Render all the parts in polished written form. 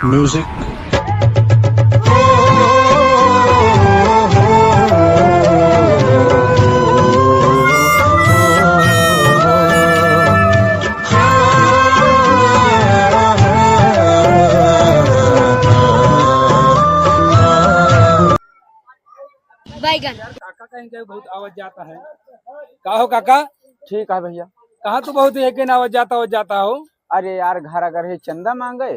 Music. बैगन। काका कहीं कहीं बहुत आवाज जाता है। का हो काका? ठीक है भैया। कहाँ तू बहुत एक आवाज जाता हो? अरे यार घर अगर है चंदा मांगे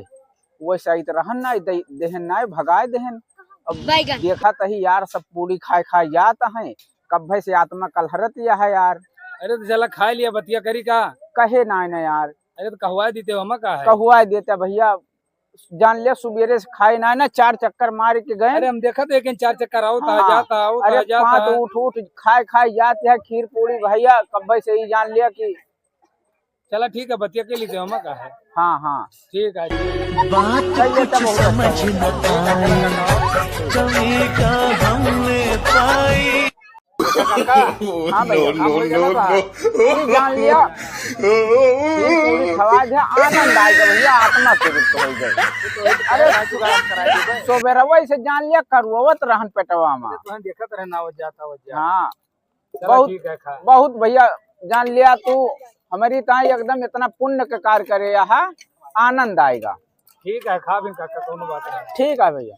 वैसा ही रहन ना देहन ना भगाए देहन। अब बैगन। देखा तही यार सब पूरी खाए खाए जाता है कब से आत्मा कलहरत या है यार। अरे तो चला खा लिया बतिया करी का? कहे ना यार। अरे तो कहवा देते हो हम का है? कहुआ देते भैया जान ले सुबेरे से खाए ना 4 चक्कर मार के गए। अरे हम देखा तो एक 4 चक्कर आओता हाँ। जाता अरे जाता तो उठ खाए खाए जाते है खीर पूरी भैया कब से ही जान लिया कि चला ठीक है बतिया के लिए हम का है। हाँ हाँ ठीक है। बात कुछ समझ न आई कभी का हमने पाई। हाँ भैया जान लिया पूरी खवाज है आनंद आएगा भैया आत्मा तृप्त हो जाए। अरे सोबेरवा से जान लिया करुवत रहन पेटवा में देखत रहना आवाज जाता। हाँ बहुत ठीक है खा। बहुत भैया जान लिया तू हमारी ताई एकदम इतना पुण्य का कार्य करे यहाँ आनंद आएगा। ठीक है खा भी काका कोनो बात नहीं। ठीक है भैया।